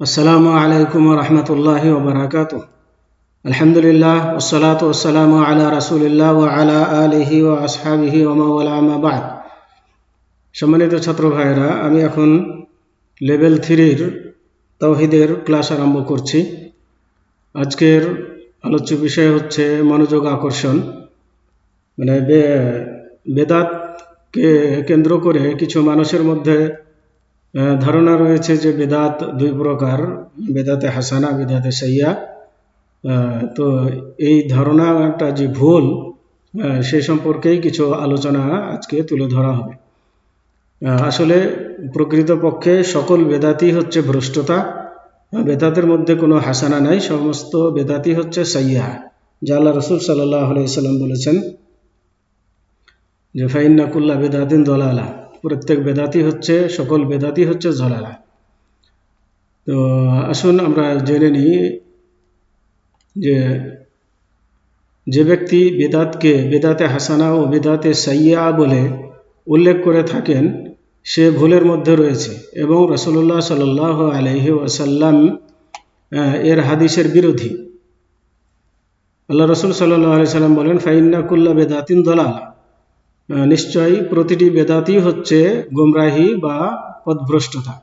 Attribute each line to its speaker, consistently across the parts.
Speaker 1: আসসালামু আলাইকুম ওয়া রাহমাতুল্লাহি ওয়া বারাকাতুহু। আলহামদুলিল্লাহ ওয়াসসালাতু ওয়াসসালামু আলা রাসূলিল্লাহ ওয়া আলা আলিহি ওয়া আসহাবিহি ওয়া মান ওয়ালা, আম্মা বা'দ। সম্মানিত ছাত্র ভাইরা, আমি এখন লেভেল 3-র তাওহীদের ক্লাস আরম্ভ করছি। আজকের আলোচ্য বিষয় হচ্ছে মনোযোগ আকর্ষণ। মানে বেদাতকে কেন্দ্র করে কিছু মানুষের মধ্যে ধারণা রয়েছে যে বেদাত দুই প্রকার, বেদাতে হাসানা, বেদাতে সাইয়্যা। তো এই ধারণাটা যে ভুল, সে সম্পর্কেই কিছু আলোচনা আজকে তুলে ধরা হবে। আসলে প্রকৃতপক্ষে সকল বেদাতই হচ্ছে ভ্রষ্টতা। বেদাতের মধ্যে কোনো হাসানা নাই, সমস্ত বেদাতই হচ্ছে সাইয়্যা, যা আল্লাহ রাসূল সাল্লাল্লাহু আলাইহি ওয়াসাল্লাম বলেছেন যে ফাইন্না কুল্লা বেদাতিন দলালা, প্রত্যেক বেদাতই হচ্ছে, সকল বেদাতই হচ্ছে জলালা। তো আসুন আমরা জেনে নিই যে ব্যক্তি বেদাতকে বেদাতে হাসানা ও বেদাতে সাইয়্যা বলে উল্লেখ করে থাকেন, সে ভুলের মধ্যে রয়েছে এবং রাসূলুল্লাহ সাল্লাল্লাহু আলাইহি ওয়াসাল্লাম এর হাদিসের বিরোধী। আল্লাহ রাসূল সাল্লাল্লাহু আলাইহি ওয়াসাল্লাম বলেন ফাইন্না কুল্লা বেদাতিন দলালা, নিশ্চয়ই প্রতিটি বেদাতই হচ্ছে গোমরাহি বা পথভ্রষ্টতা।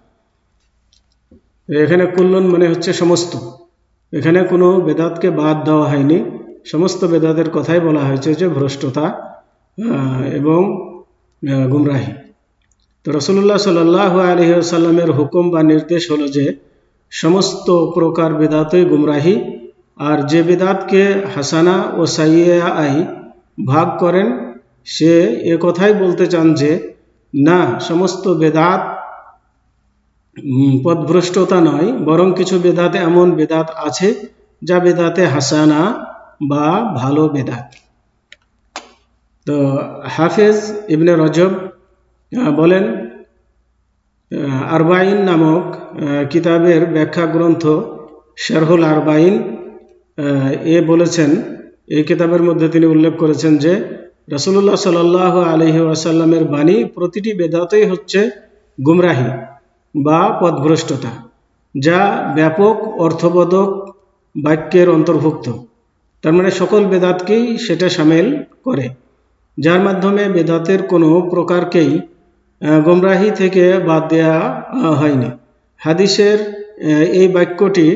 Speaker 1: এখানে কুল্লুন মানে হচ্ছে সমস্ত, এখানে কোনো বেদাতকে বাদ দেওয়া হয়নি, সমস্ত বেদাতের কথাই বলা হয়েছে যে ভ্রষ্টতা এবং গুমরাহি। তো রাসূলুল্লাহ সাল্লাল্লাহু আলাইহি ওয়াসাল্লামের হুকুম বা নির্দেশ হলো যে সমস্ত প্রকার বেদাতই গুমরাহি, আর যে বেদাতকে হাসানা ও সাইয়্যা ভাগ করেন সে এ কথাই বলতে চান যে না, সমস্ত বেদাত পথভ্রষ্টতা নয়, বরং কিছু বেদাতে এমন বেদাত আছে যা বেদাতে হাসানা বা ভালো বেদাত। তো হাফেজ ইবনে রজব বলেন, আরবাইন নামক কিতাবের ব্যাখ্যা গ্রন্থ শারহুল আরবাইন বলেছেন, এই কিতাবের মধ্যে তিনি উল্লেখ করেছেন যে রাসূলুল্লাহ সাল্লাল্লাহু আলাইহি ওয়াসাল্লামের বাণী প্রতিটি বেদাতই হচ্ছে গুমরাহি বা পথভ্রষ্টতা, যা ব্যাপক অর্থবোধক বাক্যের অন্তর্ভুক্ত। তার মানে সকল বেদাতকেই সেটা শামিল করে, যার মাধ্যমে বেদাতের কোনো প্রকারকেই গোমরাহি থেকে বাদ দেওয়া হয়নি। হাদিসের এই বাক্যটি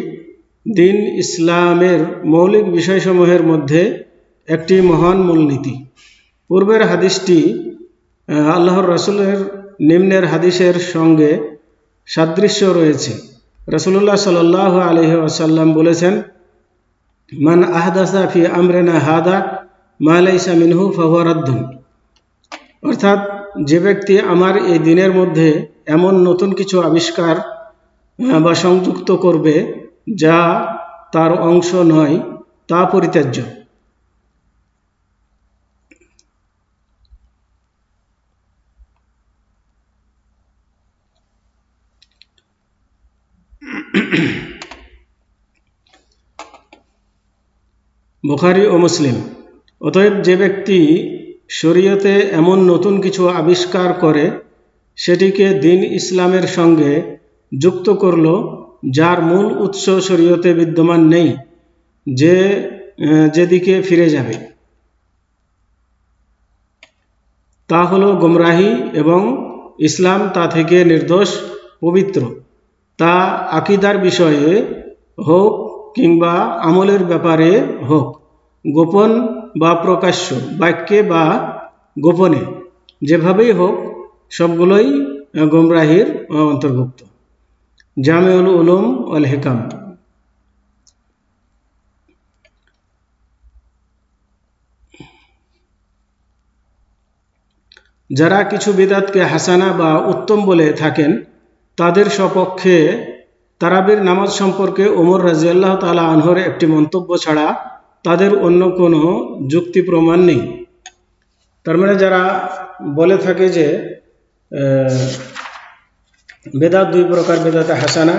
Speaker 1: দিন ইসলামের মৌলিক বিষয়সমূহের মধ্যে একটি মহান মূলনীতি। পূর্বের হাদিসটি আল্লাহর রাসূলের নিম্নের হাদিসের সঙ্গে সাদৃশ্য রয়েছে। রাসূলুল্লাহ সাল্লাল্লাহু আলাইহি ওয়াসাল্লাম বলেছেন, মান আহদাসা ফি আমরিনা হাদা মা লাইসা মিনহু ফাহুয়া রাদ্দুন, অর্থাৎ যে ব্যক্তি আমার এই দিনের মধ্যে এমন নতুন কিছু আবিষ্কার বা সংযুক্ত করবে যা তার অংশ নয়, তা পরিত্যাজ্য। বুখারী ও মুসলিম। অতএব যে ব্যক্তি শরীয়তে এমন নতুন কিছু আবিষ্কার করে সেটিকে দিন ইসলামের সঙ্গে যুক্ত করল যার মূল উৎস শরীয়তে বিদ্যমান নেই, যেদিকে ফিরে যাবে তা হলো গোমরাহি এবং ইসলাম তা থেকে নির্দোষ, পবিত্র। তা আকীদার বিষয়ে হোক কিংবা আমলের ব্যাপারে হোক, গোপন বা প্রকাশ্য, বাক্যে বা গোপনে, যেভাবেই হোক সবগুলোই গোমরাহির অন্তর্ভুক্ত। জামিউল উলুম ওয়াল হিকাম। যারা কিছু বিদআতকে হাসানা বা উত্তম বলে থাকেন, তাদের সপক্ষে তারাবির নামাজ সম্পর্কে ওমর রাদিয়াল্লাহু তাআলা আনহুর একটি মন্তব্য ছাড়া তাদের অন্য কোনো যুক্তি প্রমাণ নেই। তার মানে যারা বলে থাকে যে বেদাত দুই প্রকার, বেদাতে হাসানা,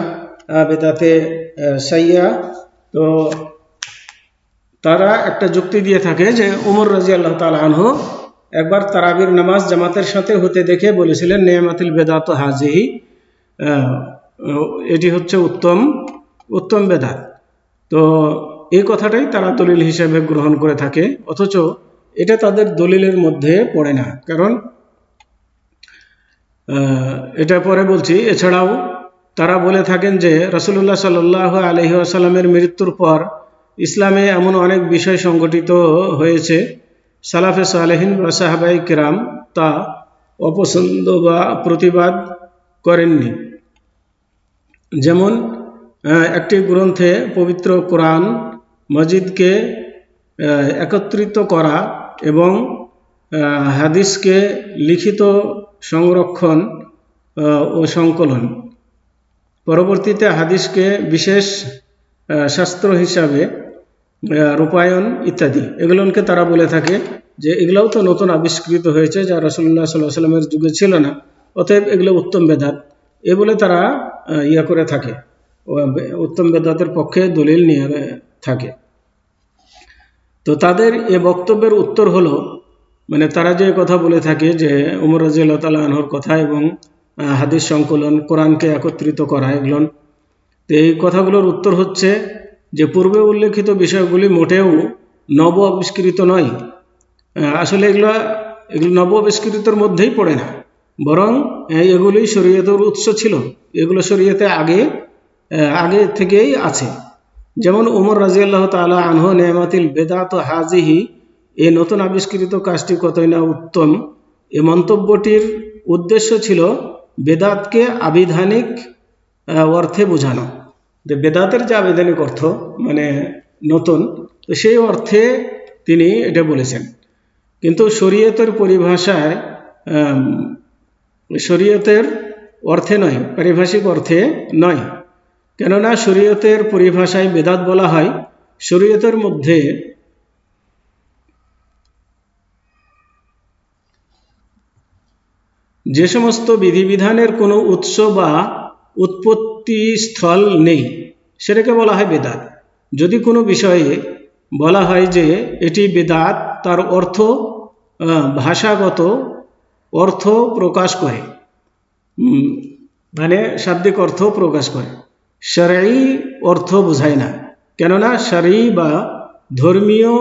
Speaker 1: বেদাতে সাইয়্যা, তো তারা একটা যুক্তি দিয়ে থাকে যে ওমর রাদিয়াল্লাহু তাআলা আনহু একবার তারাবির নামাজ জামাতের সাথে হতে দেখে বলেছিলেন, নিয়ামাতুল বেদাতু হাযিহি, এটি হচ্ছে উত্তম উত্তম বেদাত। তো এই কথাটাই তারা দলিল হিসেবে গ্রহণ করে থাকে, অথচ এটা তাদের দলিলের মধ্যে পড়ে না। কারণ এটা পরে বলছি। এছাড়াও তারা বলে থাকেন যে রাসূলুল্লাহ সাল্লাল্লাহু আলাইহি ওয়াসাল্লামের মৃত্যুর পর ইসলামে এমন অনেক বিষয় সংগঠিত হয়েছে, সালাফে সালেহিন বা সাহাবায়ে কেরাম তা অপছন্দ বা প্রতিবাদ করেননি। যেমন একটি গ্রন্থে পবিত্র কোরআন মজিদকে একত্রিত করা এবং হাদিসকে লিখিত সংরক্ষণ ও সংকলন, পরবর্তীতে হাদিসকে বিশেষ শাস্ত্র হিসাবে রূপায়ণ ইত্যাদি, এগুলোকে তারা বলে থাকে যে এগুলোও তো নতুন আবিষ্কৃত হয়েছে, যা রাসূলুল্লাহ সাল্লাল্লাহু আলাইহি ওয়াসাল্লামের যুগে ছিল না, অতএব এগুলো উত্তম বেদাত, এ বলে তারা করে থাকে, উত্তম বেদাতের পক্ষে দলিল নিয়ে থাকে। তো তাদের এ বক্তব্যের উত্তর হলো, মানে তারা যে কথা বলে থাকে যে ওমর রাদিয়াল্লাহু তাআলা আনহুর কথা এবং হাদিস সংকলন, কোরআনকে একত্রিত করা, এগুলো, তো এই কথাগুলোর উত্তর হচ্ছে যে পূর্বে উল্লেখিত বিষয়গুলি মোটেও নব আবিষ্কৃত নয়। আসলে এগুলো নব আবিষ্কৃতর মধ্যেই পড়ে না, বরং এগুলি শরীয়তের উৎস ছিল, এগুলো শরীয়তে আগে থেকেই আছে। যেমন ওমর রাদিয়াল্লাহু তাআলা আনহু নিয়ামাতিল বেদাত হাজিহি, এই নতুন আবিষ্কৃত কাজটি কতই না উত্তম, এ মন্তব্যটির উদ্দেশ্য ছিল বেদাতকে আবিধানিক অর্থে বোঝানো, যে বেদাতের যে আবিধানিক অর্থ মানে নতুন, তো সেই অর্থে তিনি এটা বলেছেন। কিন্তু শরীয়তের পরিভাষায় শরীয়তের অর্থে নয়, পারিভাষিক অর্থে নয়। কেননা শরীয়তের পরিভাষায় বেদাত বলা হয় শরীয়তের মধ্যে যে সমস্ত বিধিবিধানের কোনো উৎস বা উৎপত্তি স্থল নেই, সেটাকে বলা হয় বেদাত। যদি কোনো বিষয়ে বলা হয় যে এটি বেদাত, তার অর্থ ভাষাগত অর্থ প্রকাশ করে, মানে শাব্দিক অর্থ প্রকাশ করে, শরঈ অর্থ বোঝায় না। কেননা শরঈ বা ধর্মীয়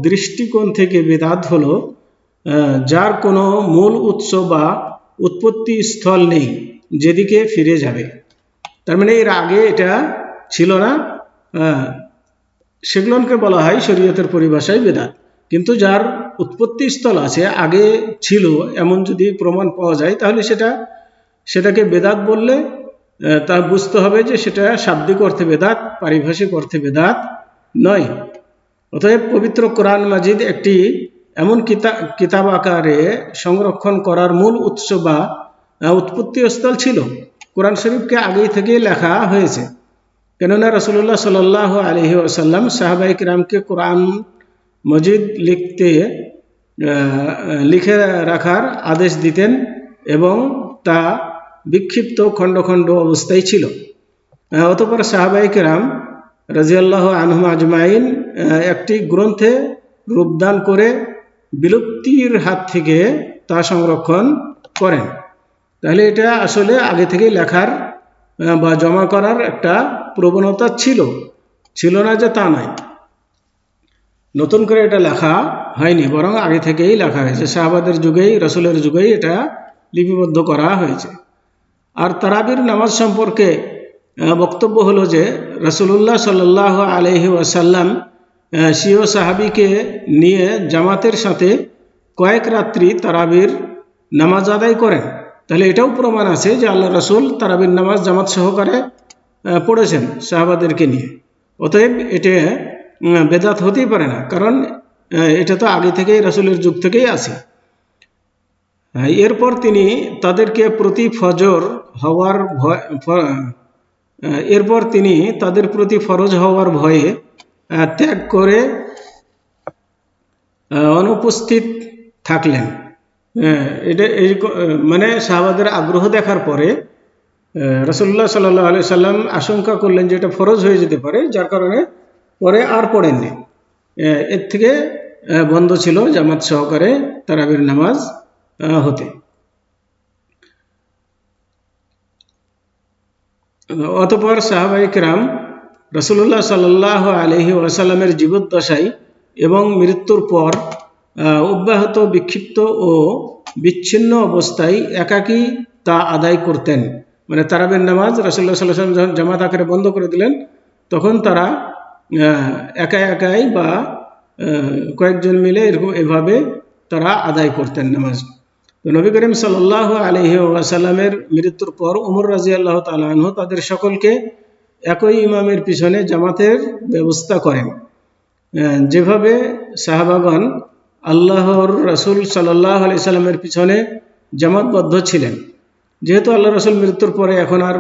Speaker 1: দৃষ্টিকোণ থেকে বেদাত হলো যার কোনো মূল উৎস বা উৎপত্তি স্থল নেই যেদিকে ফিরে যাবে। তার মানে এর আগে এটা ছিল না, সেগুলোকে বলা হয় শরীয়তের পরিভাষায় বেদাত। কিন্তু যার উৎপত্তি স্থল আছে, আগে ছিল এমন যদি প্রমাণ পাওয়া যায়, তাহলে সেটাকে বেদাত বললে তা বুঝতে হবে যে সেটা শাব্দিক অর্থে বেদাত, পারিভাষিক অর্থে বেদাত নয়। অতএব পবিত্র কোরআন মাজিদ একটি এমন কিতাব আকারে সংরক্ষণ করার মূল উৎস বা উৎপত্তি স্থল ছিল। কোরআন শরীফকে আগেই থেকেই লেখা হয়েছে, কেননা রাসূলুল্লাহ সাল্লাল্লাহু আলাইহি ওয়াসাল্লাম সাহাবায়ে কিরামকে কোরআন মজিদ লিখে রাখার আদেশ দিতেন এবং তা বিক্ষিপ্ত খণ্ড খণ্ড অবস্থায় ছিল। অতঃপর সাহাবায়ে কিরাম রাদিয়াল্লাহু আনহুম আজমাইন একটি গ্রন্থে রূপদান করে বিলুপ্তির হাত থেকে তা সংরক্ষণ করেন। তাহলে এটা আসলে আগে থেকে লেখার বা জমা করার একটা প্রবণতা ছিল না যে তা নয়। নতুন করে এটা লেখা হয়নি, বরং আগে থেকেই লেখা হয়েছে, সাহাবাদের যুগেই, রাসূলের যুগেই এটা লিপিবদ্ধ করা হয়েছে। আর তারাবির নামাজ সম্পর্কে বক্তব্য হলো যে রাসূলুল্লাহ সাল্লাল্লাহু আলাইহি ওয়াসাল্লাম স্বীয় সাহাবীকে নিয়ে জামাতের সাথে কয়েক রাত্রি তারাবির নামাজ আদায় করেন। তাহলে এটাও প্রমাণ আছে যে আল্লাহ রাসূল তারাবির নামাজ জামাত সহকারে পড়েছেন সাহাবাদেরকে নিয়ে। অতএব এটা বেদাত হতেই পারে না, কারণ এটা তো আগে থেকেই রাসূলের যুগ থেকেই আছে। এরপর তিনি তাদেরকে প্রতি ফরজ হওয়ার ভয়ে ত্যাগ করে অনুপস্থিত থাকলেন। মানে সাহাবাদের আগ্রহ দেখার পরে রাসূলুল্লাহ সাল্লাল্লাহু আলাইহি সাল্লাম আশঙ্কা করলেন যে এটা ফরজ হয়ে যেতে পারে, যার কারণে পরে আর পড়েননি। এর থেকে বন্ধ ছিল জামাত সহকারে তারাবির নামাজ হতে। অতঃপর সাহাবায়ে কেরাম রাসূলুল্লাহ সাল্লাল্লাহু আলাইহি ওয়াসাল্লামের জীবদ্দশায় এবং মৃত্যুর পর অব্যাহত বিক্ষিপ্ত ও বিচ্ছিন্ন অবস্থায় একাকী তা আদায় করতেন। মানে তারাবির নামাজ রাসূলুল্লাহ সাল্লাল্লাহু আলাইহি ওয়াসাল্লাম যখন জামাত আকারে বন্ধ করে দিলেন, তখন তারা একা একাই বা কয়েকজন মিলে এভাবে তারা আদায় করতেন নামাজ। তো নবী করিম সাল্লাল্লাহু আলাইহি ওয়াসাল্লামের মৃত্যুর পর ওমর রাদিয়াল্লাহু তাআলা আনহু তাদের সকলকে একই ইমামের পিছনে জামাতের ব্যবস্থা করেন। যেভাবে সাহাবাগণ আল্লাহর রাসূল সাল্লাল্লাহু আলাইহি সাল্লামের পিছনে জামাতবদ্ধ ছিলেন, যেহেতু আল্লাহ রাসূল মৃত্যুর পরে এখন আর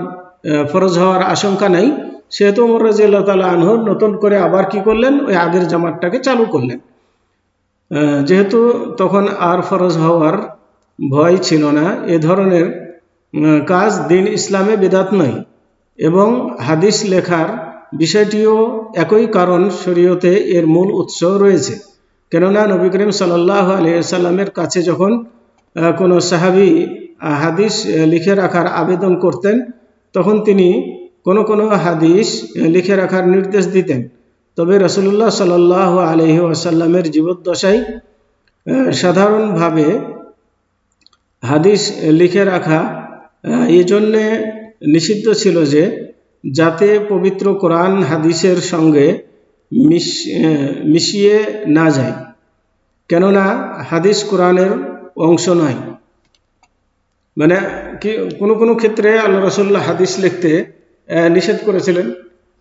Speaker 1: ফরজ হওয়ার আশঙ্কা নাই, সেহেতু ওমর রাদিয়াল্লাহু তাআলা আনহু নতুন করে আবার কি করলেন, ওই আগের জামাতটাকে চালু করলেন। যেহেতু তখন আর ফরজ হওয়ার ভয় ছিল না, এ ধরনের কাজ দিন ইসলামে বিদআত নয় এবং হাদিস লেখার বিষয়টিও একই কারণ শরীয়তে এর মূল উৎস রয়েছে। কেননা নবী করিম সাল্লাল্লাহু আলাইহি ওয়াসাল্লামের কাছে যখন কোনো সাহাবী হাদিস লিখে রাখার আবেদন করতেন, তখন তিনি কোনো হাদিস লিখে রাখার নির্দেশ দিতেন। তবে রাসূলুল্লাহ সাল্লাল্লাহু আলাইহি ওয়াসাল্লামের জীবদ্দশায় সাধারণভাবে হাদিস লিখে রাখা এজন্যে নিষিদ্ধ ছিল যে যাতে পবিত্র কোরআন হাদিসের সঙ্গে মিশিয়ে না যায়, কেননা হাদিস কোরআনের অংশ নয়। মানে কি কোনো ক্ষেত্রে আল্লাহ রাসূলুল্লাহ হাদিস লিখতে নিষেধ করেছিলেন,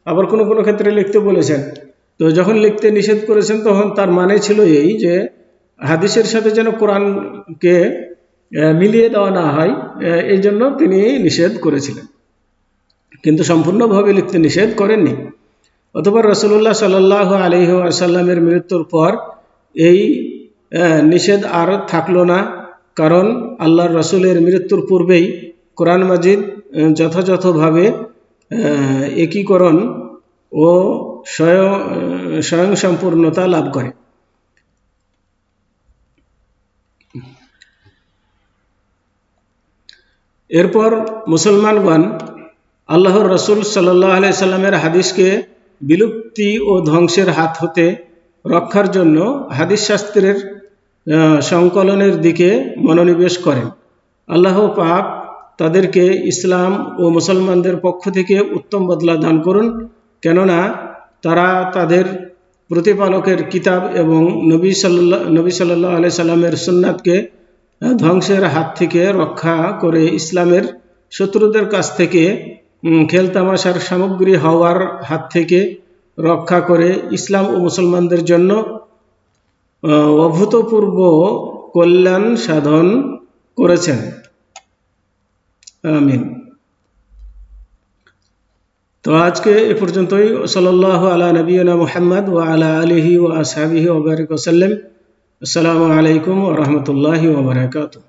Speaker 1: আবার কোনো ক্ষেত্রে লিখতে বলেছেন। তো যখন লিখতে নিষেধ করেছেন, তখন তার মানে ছিল এই যে হাদিসের সাথে যেন কোরআনকে মিলিয়ে দেওয়া না হয়, এই জন্য তিনি নিষেধ করেছিলেন, কিন্তু সম্পূর্ণভাবে লিখতে নিষেধ করেননি। অথবা রাসূলুল্লাহ সাল্লাল্লাহু আলাইহি ওয়াসাল্লামের মৃত্যুর পর এই নিষেধ আর থাকলো না, কারণ আল্লাহর রাসূলের মৃত্যুর পূর্বেই কোরআন মাজিদ যথাযথভাবে একীকরণ ও স্বয়ংসম্পূর্ণতা লাভ করে। এরপর মুসলমানগণ আল্লাহর রাসূল সাল্লাল্লাহু আলাইহি সাল্লামের হাদিসকে বিলুপ্তি ও ধ্বংসের হাত হতে রক্ষার জন্য হাদিস শাস্ত্রের সংকলনের দিকে মনোনিবেশ করেন। আল্লাহ পাক তাদেরকে ইসলাম ও মুসলমানদের পক্ষ থেকে উত্তম বদলা দান করুন, কেননা তারা তাদের প্রতিপালকের কিতাব এবং নবী সাল্লাল্লাহু আলাইহি সাল্লামের সুন্নাতকে ধ্বংসের হাত থেকে রক্ষা করে ইসলামের শত্রুদের কাছ থেকে খেলতামাশার সামগ্রী হওয়ার হাত থেকে রক্ষা করে ইসলাম ও মুসলমানদের জন্য অভূতপূর্ব কল্যাণ সাধন করেছেন। আমিন। তো আজকে এ পর্যন্তই। সাল্লাল্লাহু আলা নবিয়িনা মুহাম্মদ ওয়া আলা আলিহি ওয়া আসহাবিহি ওয়া বারিক ওয়া সাল্লাম। আসসালামু আলাইকুম ওয়া রাহমাতুল্লাহি ওয়া বারাকাতুহু।